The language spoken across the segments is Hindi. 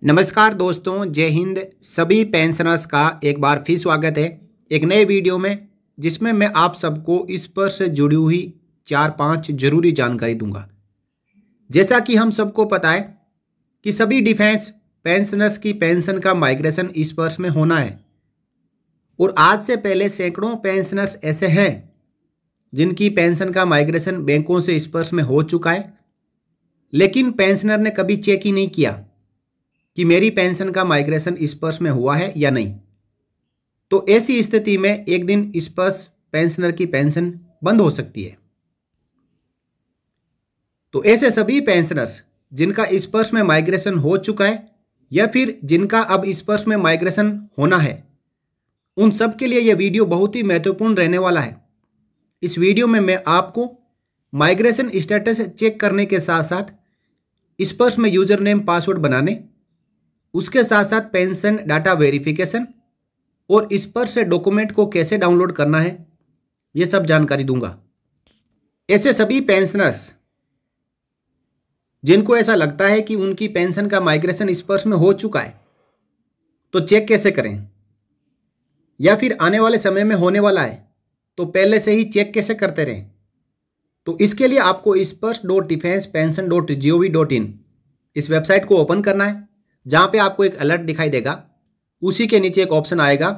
नमस्कार दोस्तों, जय हिंद। सभी पेंशनर्स का एक बार फिर स्वागत है एक नए वीडियो में, जिसमें मैं आप सबको इस पर से जुड़ी हुई 4-5 जरूरी जानकारी दूंगा। जैसा कि हम सबको पता है कि सभी डिफेंस पेंशनर्स की पेंशन का माइग्रेशन इस वर्ष में होना है और आज से पहले सैकड़ों पेंशनर्स ऐसे हैं जिनकी पेंशन का माइग्रेशन बैंकों से इस वर्ष में हो चुका है, लेकिन पेंशनर ने कभी चेक ही नहीं किया कि मेरी पेंशन का माइग्रेशन इस वर्ष में हुआ है या नहीं। तो ऐसी स्थिति में एक दिन इस वर्ष पेंशनर की पेंशन बंद हो सकती है। तो ऐसे सभी पेंशनर्स जिनका इस वर्ष में माइग्रेशन हो चुका है या फिर जिनका अब इस वर्ष में माइग्रेशन होना है, उन सब के लिए यह वीडियो बहुत ही महत्वपूर्ण रहने वाला है। इस वीडियो में मैं आपको माइग्रेशन स्टेटस चेक करने के साथ साथ इस वर्ष में यूजर नेम पासवर्ड बनाने, उसके साथ साथ पेंशन डाटा वेरिफिकेशन और इस पर से डॉक्यूमेंट को कैसे डाउनलोड करना है, ये सब जानकारी दूंगा। ऐसे सभी पेंशनर्स जिनको ऐसा लगता है कि उनकी पेंशन का माइग्रेशन इस वर्ष में हो चुका है, तो चेक कैसे करें, या फिर आने वाले समय में होने वाला है तो पहले से ही चेक कैसे करते रहें। तो इसके लिए आपको spurs.defensepension.gov.in इस वेबसाइट को ओपन करना है, जहाँ पे आपको एक अलर्ट दिखाई देगा। उसी के नीचे एक ऑप्शन आएगा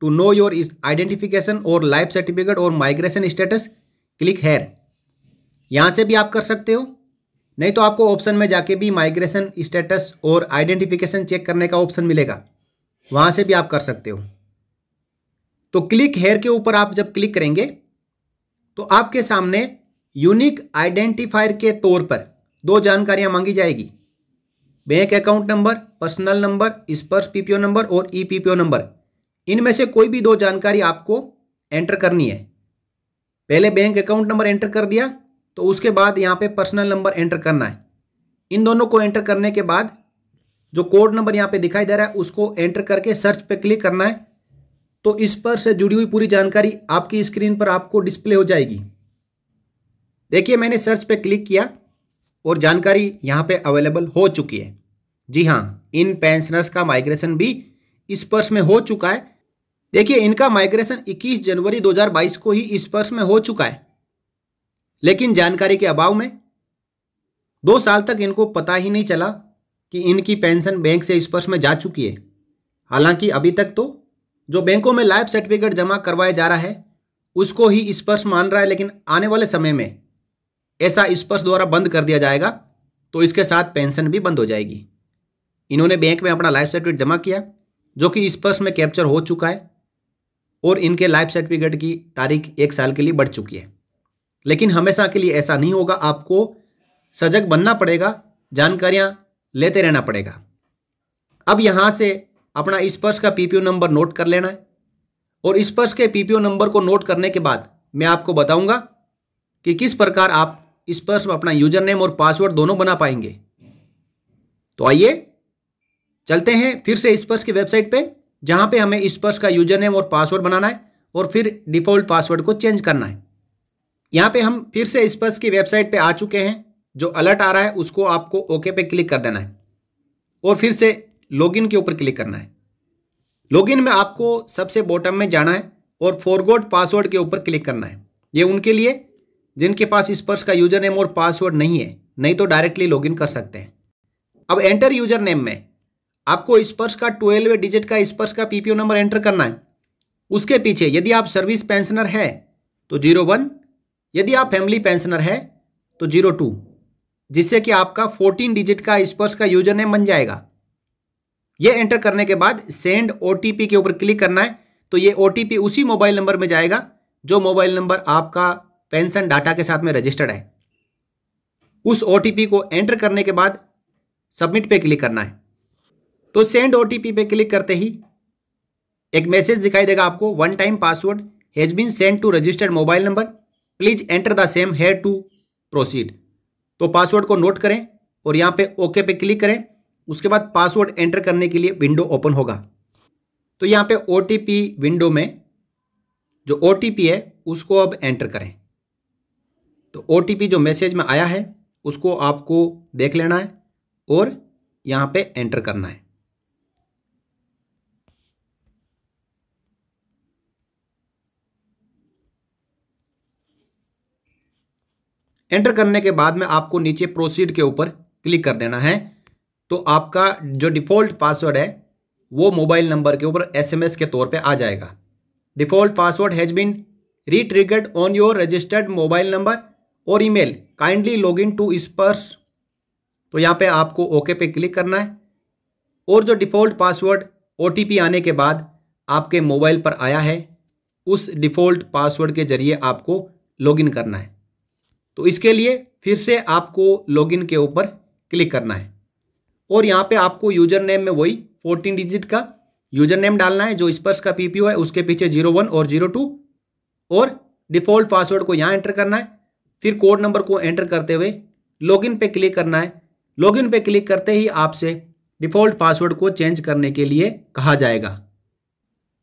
टू नो योर आइडेंटिफिकेशन और लाइफ सर्टिफिकेट और माइग्रेशन स्टेटस, क्लिक हेयर। यहाँ से भी आप कर सकते हो, नहीं तो आपको ऑप्शन में जाके भी माइग्रेशन स्टेटस और आइडेंटिफिकेशन चेक करने का ऑप्शन मिलेगा, वहाँ से भी आप कर सकते हो। तो क्लिक हेयर के ऊपर आप जब क्लिक करेंगे तो आपके सामने यूनिक आइडेंटिफायर के तौर पर 2 जानकारियाँ मांगी जाएगी, bank account number, personal number, स्पर्श पीपीओ नंबर और ई पीपीओ नंबर। इनमें से कोई भी 2 जानकारी आपको एंटर करनी है। पहले बैंक अकाउंट नंबर एंटर कर दिया तो उसके बाद यहाँ पे पर्सनल नंबर एंटर करना है। इन दोनों को एंटर करने के बाद जो कोड नंबर यहाँ पे दिखाई दे रहा है उसको एंटर करके सर्च पे क्लिक करना है। तो इस पर से जुड़ी हुई पूरी जानकारी आपकी स्क्रीन पर आपको डिस्प्ले हो जाएगी। देखिए, मैंने सर्च पे क्लिक किया और जानकारी यहाँ पे अवेलेबल हो चुकी है। जी हाँ, इन पेंशनर्स का माइग्रेशन भी इस वर्ष में हो चुका है। देखिए, इनका माइग्रेशन 21 जनवरी 2022 को ही इस वर्ष में हो चुका है, लेकिन जानकारी के अभाव में 2 साल तक इनको पता ही नहीं चला कि इनकी पेंशन बैंक से इस वर्ष में जा चुकी है। हालांकि अभी तक तो जो बैंकों में लाइफ सर्टिफिकेट जमा करवाया जा रहा है उसको ही इस वर्ष मान रहा है, लेकिन आने वाले समय में ऐसा इस वर्ष द्वारा बंद कर दिया जाएगा, तो इसके साथ पेंशन भी बंद हो जाएगी। इन्होंने बैंक में अपना लाइफ सर्टिफिकेट जमा किया जो कि इस वर्ष में कैप्चर हो चुका है और इनके लाइफ सर्टिफिकेट की तारीख 1 साल के लिए बढ़ चुकी है। लेकिन हमेशा के लिए ऐसा नहीं होगा, आपको सजग बनना पड़ेगा, जानकारियां लेते रहना पड़ेगा। अब यहाँ से अपना इस वर्ष का पीपीओ नंबर नोट कर लेना है और इस वर्ष के पीपीओ नंबर को नोट करने के बाद मैं आपको बताऊंगा कि किस प्रकार आप इस वर्ष में अपना यूजर नेम और पासवर्ड दोनों बना पाएंगे। तो आइए चलते हैं फिर से स्पर्श की वेबसाइट पे, जहां पे हमें स्पर्श का यूजर नेम और पासवर्ड बनाना है और फिर डिफॉल्ट पासवर्ड को चेंज करना है। यहां पे हम फिर से स्पर्श की वेबसाइट पे आ चुके हैं। जो अलर्ट आ रहा है उसको आपको ओके पे क्लिक कर देना है और फिर से लॉगिन के ऊपर क्लिक करना है। लॉगिन में आपको सबसे बॉटम में जाना है और फॉरगॉट पासवर्ड के ऊपर क्लिक करना है। ये उनके लिए जिनके पास स्पर्श का यूजर नेम और पासवर्ड नहीं है, नहीं तो डायरेक्टली लॉगिन कर सकते हैं। अब एंटर यूजर नेम में आपको स्पर्श का 12वें डिजिट का स्पर्श का पीपीओ नंबर एंटर करना है। उसके पीछे यदि आप सर्विस पेंशनर है तो 01, यदि आप फैमिली पेंशनर है तो 02, जिससे कि आपका 14 डिजिट का स्पर्श का यूजर नेम बन जाएगा। ये एंटर करने के बाद सेंड ओटीपी के ऊपर क्लिक करना है। तो ये ओटीपी उसी मोबाइल नंबर में जाएगा जो मोबाइल नंबर आपका पेंशन डाटा के साथ में रजिस्टर्ड है। उस ओटीपी को एंटर करने के बाद सबमिट पे क्लिक करना है। तो सेंड ओटीपी पे क्लिक करते ही एक मैसेज दिखाई देगा आपको, 1 time password has been send to registered mobile number, please enter the same here to proceed. तो पासवर्ड को नोट करें और यहाँ पे ओके पे क्लिक करें। उसके बाद पासवर्ड एंटर करने के लिए विंडो ओपन होगा। तो यहाँ पे ओटीपी विंडो में जो ओटीपी है उसको अब एंटर करें। तो ओटीपी जो मैसेज में आया है उसको आपको देख लेना है और यहाँ पे एंटर करना है। एंटर करने के बाद में आपको नीचे प्रोसीड के ऊपर क्लिक कर देना है। तो आपका जो डिफ़ॉल्ट पासवर्ड है वो मोबाइल नंबर के ऊपर SMS के तौर पे आ जाएगा। Default password has been retriggered on your registered mobile number और email, kindly log in to Sparsh. तो यहाँ पे आपको ओके पे क्लिक करना है और जो डिफ़ॉल्ट पासवर्ड OTP आने के बाद आपके मोबाइल पर आया है उस डिफ़ॉल्ट पासवर्ड के जरिए आपको लॉगिन करना है। तो इसके लिए फिर से आपको लॉगिन के ऊपर क्लिक करना है और यहाँ पे आपको यूज़र नेम में वही 14 डिजिट का यूज़र नेम डालना है जो स्पर्श का PPO है, उसके पीछे 01 और 02 और डिफ़ॉल्ट पासवर्ड को यहाँ एंटर करना है। फिर कोड नंबर को एंटर करते हुए लॉगिन पे क्लिक करना है। लॉगिन पे क्लिक करते ही आपसे डिफ़ॉल्ट पासवर्ड को चेंज करने के लिए कहा जाएगा।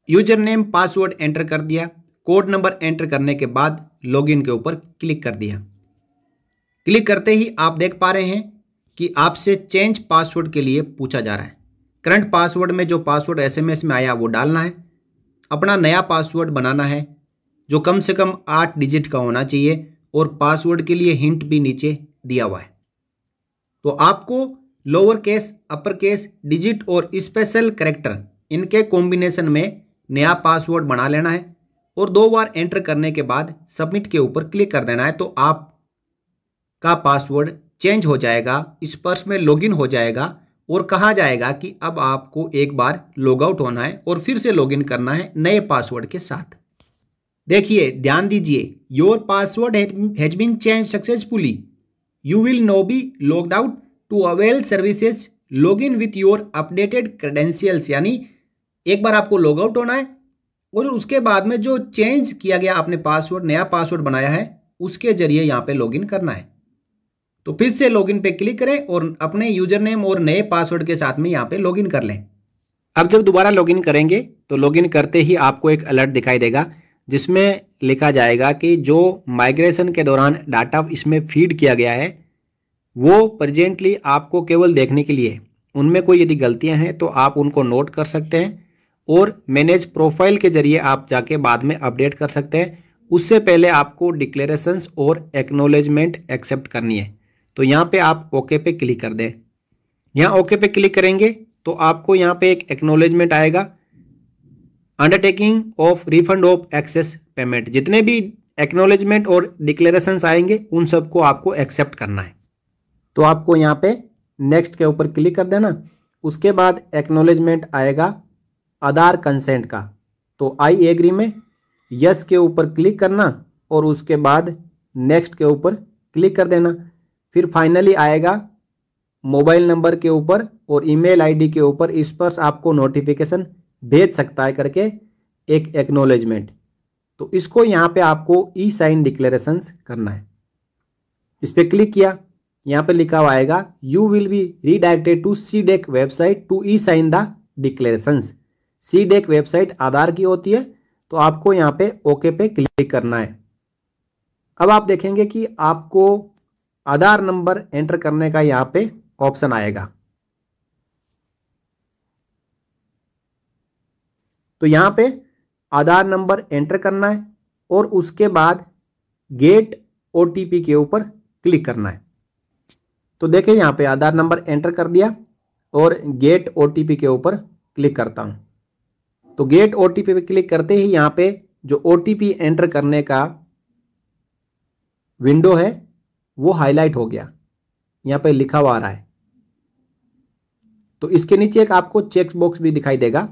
यूज़र नेम पासवर्ड एंटर कर दिया, कोड नंबर एंटर करने के बाद लॉगिन के ऊपर क्लिक कर दिया। क्लिक करते ही आप देख पा रहे हैं कि आपसे चेंज पासवर्ड के लिए पूछा जा रहा है। करंट पासवर्ड में जो पासवर्ड SMS में आया वो डालना है, अपना नया पासवर्ड बनाना है जो कम से कम 8 डिजिट का होना चाहिए और पासवर्ड के लिए हिंट भी नीचे दिया हुआ है। तो आपको lower case, upper case, digit और स्पेशल कैरेक्टर इनके कॉम्बिनेशन में नया पासवर्ड बना लेना है और 2 बार एंटर करने के बाद सबमिट के ऊपर क्लिक कर देना है। तो आपका पासवर्ड चेंज हो जाएगा, स्पर्श में लॉगिन हो जाएगा और कहा जाएगा कि अब आपको एक बार लॉग आउट होना है और फिर से लॉगिन करना है नए पासवर्ड के साथ। देखिए, ध्यान दीजिए, your password has been change successfully, you will no be logged out to avail services, log in with your updated credentials. यानी एक बार आपको लॉग आउट होना है और उसके बाद में जो चेंज किया गया आपने पासवर्ड, नया पासवर्ड बनाया है, उसके जरिए यहाँ पे लॉगिन करना है। तो फिर से लॉगिन पे क्लिक करें और अपने यूजर नेम और नए पासवर्ड के साथ में यहाँ पे लॉगिन कर लें। अब जब दोबारा लॉगिन करेंगे तो लॉगिन करते ही आपको एक अलर्ट दिखाई देगा जिसमें लिखा जाएगा कि जो माइग्रेशन के दौरान डाटा इसमें फीड किया गया है वो प्रेजेंटली आपको केवल देखने के लिए, उनमें कोई यदि गलतियां हैं तो आप उनको नोट कर सकते हैं और मैनेज प्रोफाइल के जरिए आप जाके बाद में अपडेट कर सकते हैं। उससे पहले आपको डिक्लेरेशंस और एक्नॉलेजमेंट एक्सेप्ट करनी है। तो यहाँ पे आप ओके पे क्लिक कर दें। यहाँ ओके पे क्लिक करेंगे तो आपको यहाँ पे एक एक्नॉलेजमेंट आएगा, undertaking of refund of access payment. जितने भी एक्नॉलेजमेंट और डिक्लेरेशंस आएंगे उन सबको आपको एक्सेप्ट करना है। तो आपको यहाँ पे नेक्स्ट के ऊपर क्लिक कर देना। उसके बाद एक्नॉलेजमेंट आएगा आधार कंसेंट का, तो आई एग्री में यस के ऊपर क्लिक करना और उसके बाद नेक्स्ट के ऊपर क्लिक कर देना। फिर फाइनली आएगा मोबाइल नंबर के ऊपर और ईमेल आईडी के ऊपर इस पर आपको नोटिफिकेशन भेज सकता है करके एक एक्नॉलेजमेंट। तो इसको यहाँ पे आपको ई साइन डिक्लेरेशंस करना है। इस पर क्लिक किया, यहाँ पे लिखा हुआ आएगा you will be redirected to CDEC website to e sign the declarations. CDEC website Aadhaar की होती है, तो आपको यहाँ पे ओके पे क्लिक करना है। अब आप देखेंगे कि आपको आधार नंबर एंटर करने का यहाँ पे ऑप्शन आएगा। तो यहाँ पे आधार नंबर एंटर करना है और उसके बाद गेट OTP के ऊपर क्लिक करना है। तो देखिए यहाँ पे आधार नंबर एंटर कर दिया और गेट OTP के ऊपर क्लिक करता हूँ। तो गेट OTP पे क्लिक करते ही यहाँ पे जो OTP एंटर करने का विंडो है वो हाईलाइट हो गया, यहाँ पे लिखा हुआ आ रहा है। तो इसके नीचे एक आपको चेक बॉक्स भी दिखाई देगा,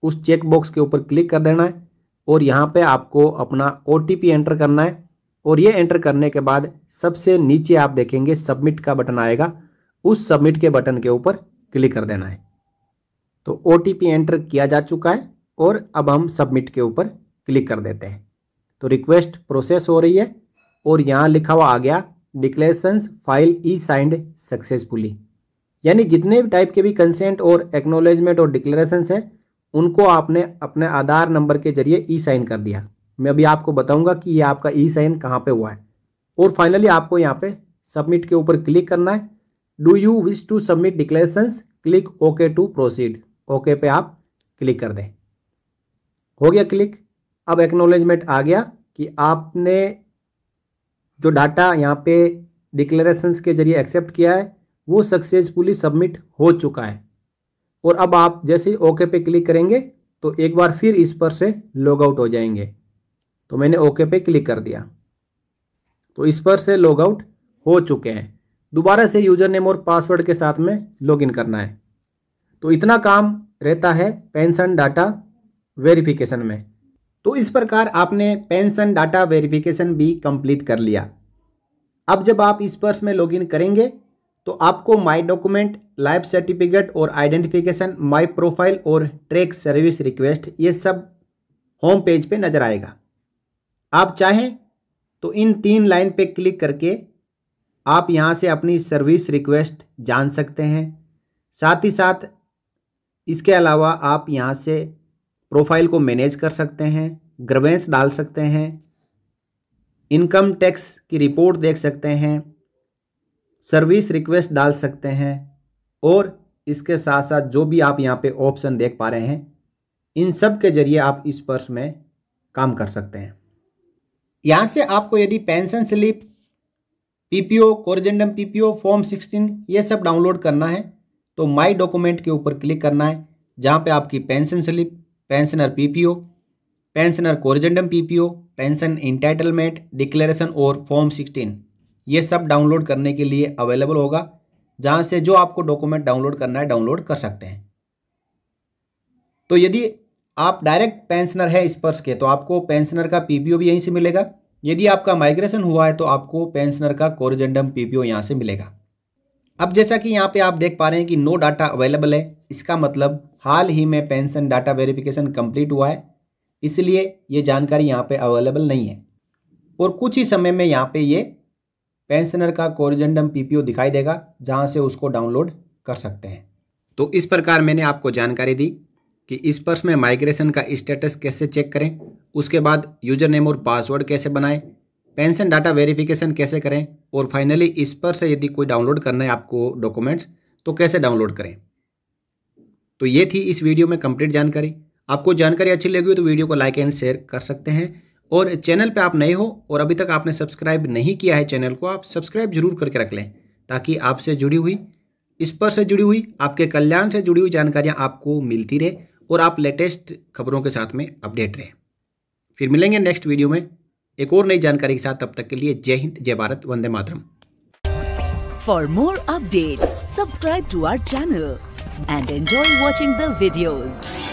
उस चेक बॉक्स के ऊपर क्लिक कर देना है और यहाँ पे आपको अपना OTP एंटर करना है। और ये एंटर करने के बाद सबसे नीचे आप देखेंगे सबमिट का बटन आएगा, उस सबमिट के बटन के ऊपर क्लिक कर देना है। तो OTP एंटर किया जा चुका है और अब हम सबमिट के ऊपर क्लिक कर देते हैं। तो रिक्वेस्ट प्रोसेस हो रही है और यहाँ लिखा हुआ आ गया डिक्लेरेशंस फाइल ई साइंड सक्सेसफुली। यानी जितने भी टाइप के भी कंसेंट और एक्नॉलेजमेंट और डिक्लेरेशंस है उनको आपने अपने आधार नंबर के जरिए ई साइन कर दिया। मैं अभी आपको बताऊंगा कि ये आपका ई साइन कहाँ पे हुआ है। और फाइनली आपको यहाँ पे सबमिट के ऊपर क्लिक करना है। Do you wish to submit declarations, click okay to proceed. Okay पे आप क्लिक कर दें। हो गया क्लिक। अब एक्नॉलेजमेंट आ गया कि आपने जो डाटा यहाँ पे डिक्लेरेशंस के जरिए एक्सेप्ट किया है वो सक्सेसफुली सबमिट हो चुका है। और अब आप जैसे ही ओके पे क्लिक करेंगे तो एक बार फिर इस पर से लॉग आउट हो जाएंगे। तो मैंने ओके पे क्लिक कर दिया तो इस पर से लॉग आउट हो चुके हैं। दोबारा से यूजर नेम और पासवर्ड के साथ में लॉगिन करना है। तो इतना काम रहता है पेंशन डाटा वेरिफिकेशन में। तो इस प्रकार आपने पेंशन डाटा वेरिफिकेशन भी कंप्लीट कर लिया। अब जब आप इस पर्स में लॉगिन करेंगे तो आपको माय डॉक्यूमेंट, लाइफ सर्टिफिकेट और आइडेंटिफिकेशन, माय प्रोफाइल और ट्रैक सर्विस रिक्वेस्ट ये सब होम पेज पे नज़र आएगा। आप चाहें तो इन 3 लाइन पे क्लिक करके आप यहाँ से अपनी सर्विस रिक्वेस्ट जान सकते हैं। साथ ही साथ इसके अलावा आप यहाँ से प्रोफाइल को मैनेज कर सकते हैं, ग्रीवेंस डाल सकते हैं, इनकम टैक्स की रिपोर्ट देख सकते हैं, सर्विस रिक्वेस्ट डाल सकते हैं और इसके साथ साथ जो भी आप यहाँ पे ऑप्शन देख पा रहे हैं इन सब के जरिए आप इस पर्स में काम कर सकते हैं। यहाँ से आपको यदि pension slip, PPO, corrigendum PPO, form 16 ये सब डाउनलोड करना है तो माय डॉक्यूमेंट के ऊपर क्लिक करना है, जहाँ पे आपकी pension slip, pensioner PPO, pensioner corrigendum PPO, pension entitlement declaration और फॉर्म 16 ये सब डाउनलोड करने के लिए अवेलेबल होगा, जहाँ से जो आपको डॉक्यूमेंट डाउनलोड करना है डाउनलोड कर सकते हैं। तो यदि आप डायरेक्ट पेंशनर है इस पर्स के तो आपको पेंशनर का पीपीओ भी यहीं से मिलेगा। यदि आपका माइग्रेशन हुआ है तो आपको पेंशनर का कोरिजेंडम पीपीओ यहाँ से मिलेगा। अब जैसा कि यहाँ पे आप देख पा रहे हैं कि नो डाटा अवेलेबल है, इसका मतलब हाल ही में पेंशन डाटा वेरिफिकेशन कंप्लीट हुआ है, इसलिए ये जानकारी यहाँ पे अवेलेबल नहीं है। और कुछ ही समय में यहाँ पे ये पेंशनर का कोरिजेंडम पीपीओ दिखाई देगा, जहाँ से उसको डाउनलोड कर सकते हैं। तो इस प्रकार मैंने आपको जानकारी दी कि इस पर्स में माइग्रेशन का स्टेटस कैसे चेक करें, उसके बाद यूजर नेम और पासवर्ड कैसे बनाएं, पेंशन डाटा वेरिफिकेशन कैसे करें और फाइनली इस पर से यदि कोई डाउनलोड करना है आपको डॉक्यूमेंट्स तो कैसे डाउनलोड करें। तो ये थी इस वीडियो में कंप्लीट जानकारी। आपको जानकारी अच्छी लगी हो तो वीडियो को लाइक एंड शेयर कर सकते हैं। और चैनल पे आप नए हो और अभी तक आपने सब्सक्राइब नहीं किया है चैनल को, आप सब्सक्राइब जरूर करके रख लें ताकि आपसे जुड़ी हुई, इस पर से जुड़ी हुई, आपके कल्याण से जुड़ी हुई जानकारियाँ आपको मिलती रहे और आप लेटेस्ट खबरों के साथ में अपडेट रहें। फिर मिलेंगे नेक्स्ट वीडियो में एक और नई जानकारी के साथ। तब तक के लिए जय हिंद, जय Bharat, Vande Mataram. For more updates, subscribe to our channel and enjoy watching the videos.